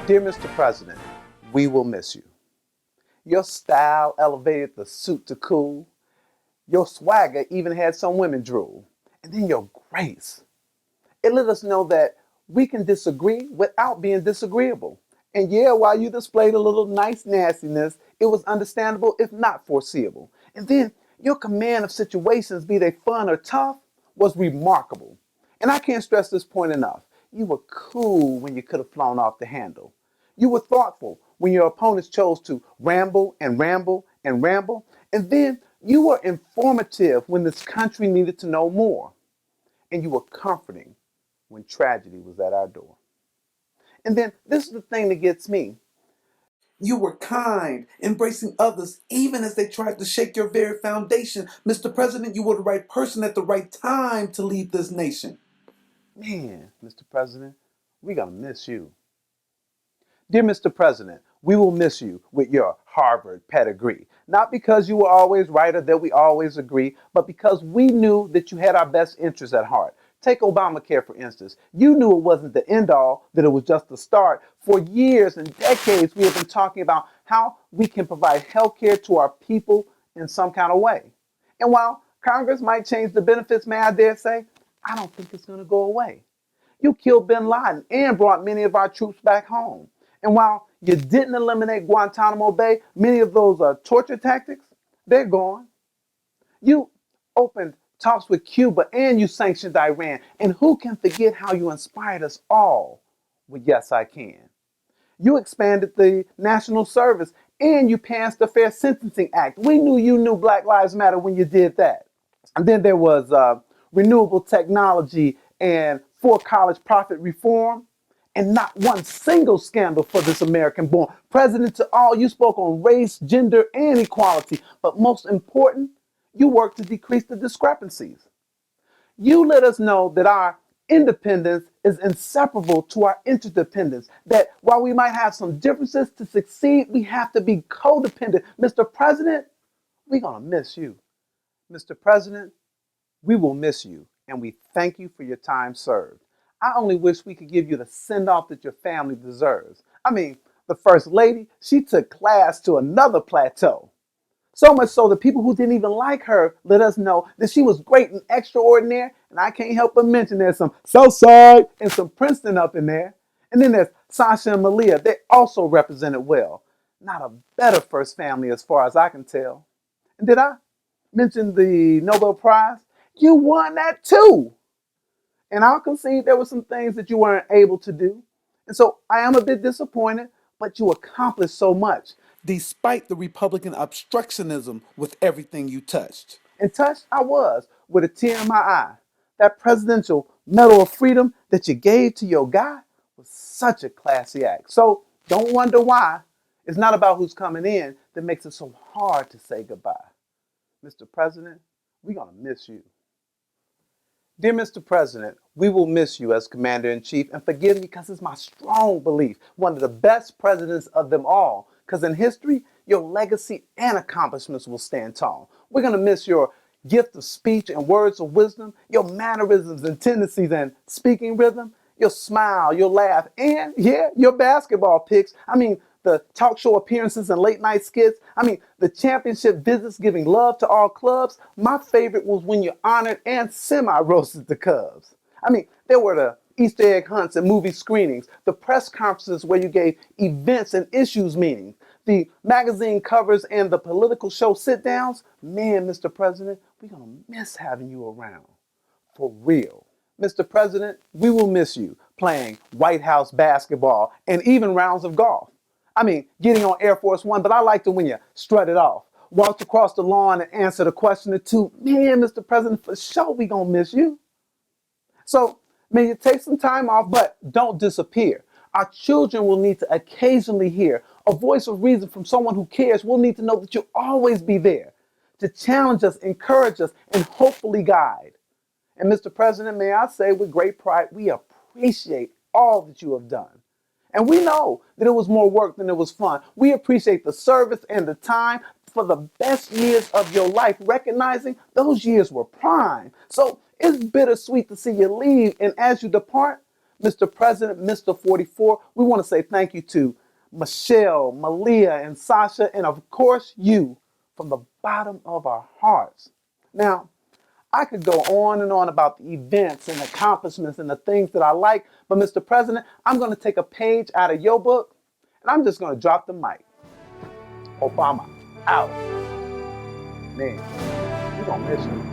Dear Mr. President, we will miss you. Your style elevated the suit to cool. Your swagger even had some women drool. And then your grace. It let us know that we can disagree without being disagreeable. And yeah, while you displayed a little nice nastiness, it was understandable if not foreseeable. And then your command of situations, be they fun or tough, was remarkable. And I can't stress this point enough. You were cool when you could have flown off the handle. You were thoughtful when your opponents chose to ramble and ramble and ramble. And then you were informative when this country needed to know more. And you were comforting when tragedy was at our door. And then this is the thing that gets me. You were kind, embracing others even as they tried to shake your very foundation. Mr. President, you were the right person at the right time to lead this nation. Man, Mr. President, we're going to miss you. Dear Mr. President, we will miss you with your Harvard pedigree. Not because you were always right or that we always agree, but because we knew that you had our best interests at heart. Take Obamacare, for instance. You knew it wasn't the end all, that it was just the start. For years and decades, we have been talking about how we can provide health care to our people in some kind of way. And while Congress might change the benefits, may I dare say, I don't think it's going to go away. You killed bin Laden and brought many of our troops back home. And while you didn't eliminate Guantanamo Bay, many of those torture tactics, they're gone. You opened talks with Cuba and you sanctioned Iran. And who can forget how you inspired us all with Yes, I Can? You expanded the national service and you passed the Fair Sentencing Act. We knew you knew Black Lives Matter when you did that. And then there was renewable technology and for college profit reform, and not one single scandal for this American born. President to all, you spoke on race, gender, and equality. But most important, you worked to decrease the discrepancies. You let us know that our independence is inseparable to our interdependence. That while we might have some differences to succeed, we have to be codependent. Mr. President, we're going to miss you. Mr. President, we will miss you, and we thank you for your time served. I only wish we could give you the send off that your family deserves. I mean, the First Lady, she took class to another plateau. So much so that people who didn't even like her let us know that she was great and extraordinary. And I can't help but mention there's some Southside and some Princeton up in there. And then there's Sasha and Malia. They also represented well. Not a better first family as far as I can tell. And did I mention the Nobel Prize? You won that too. And I'll concede there were some things that you weren't able to do. And so I am a bit disappointed, but you accomplished so much. Despite the Republican obstructionism with everything you touched. And touched I was with a tear in my eye. That presidential Medal of Freedom that you gave to your guy was such a classy act. So don't wonder why. It's not about who's coming in that makes it so hard to say goodbye. Mr. President, we're going to miss you. Dear Mr. President, we will miss you as Commander-in-Chief, and forgive me because it's my strong belief, one of the best presidents of them all, because in history, your legacy and accomplishments will stand tall. We're going to miss your gift of speech and words of wisdom, your mannerisms and tendencies and speaking rhythm, your smile, your laugh, and yeah, your basketball picks. I mean, the talk show appearances and late night skits. I mean, the championship visits giving love to all clubs. My favorite was when you honored and semi-roasted the Cubs. I mean, there were the Easter egg hunts and movie screenings, the press conferences where you gave events and issues meaning, the magazine covers and the political show sit-downs. Man, Mr. President, we're going to miss having you around. For real. Mr. President, we will miss you playing White House basketball and even rounds of golf. I mean, getting on Air Force One, but I liked it when you strutted off, walked across the lawn and answered a question or two. Man, Mr. President, for sure we gonna miss you. So, may you take some time off, but don't disappear. Our children will need to occasionally hear a voice of reason from someone who cares. We'll need to know that you'll always be there to challenge us, encourage us, and hopefully guide. And Mr. President, may I say with great pride, we appreciate all that you have done. And we know that it was more work than it was fun. We appreciate the service and the time for the best years of your life, recognizing those years were prime. So it's bittersweet to see you leave. And as you depart, Mr. President, Mr. 44, we want to say thank you to Michelle, Malia, and Sasha, and of course you from the bottom of our hearts. Now, I could go on and on about the events and accomplishments and the things that I like, but Mr. President, I'm going to take a page out of your book and I'm just going to drop the mic. Obama, out. Man, we're going to miss you.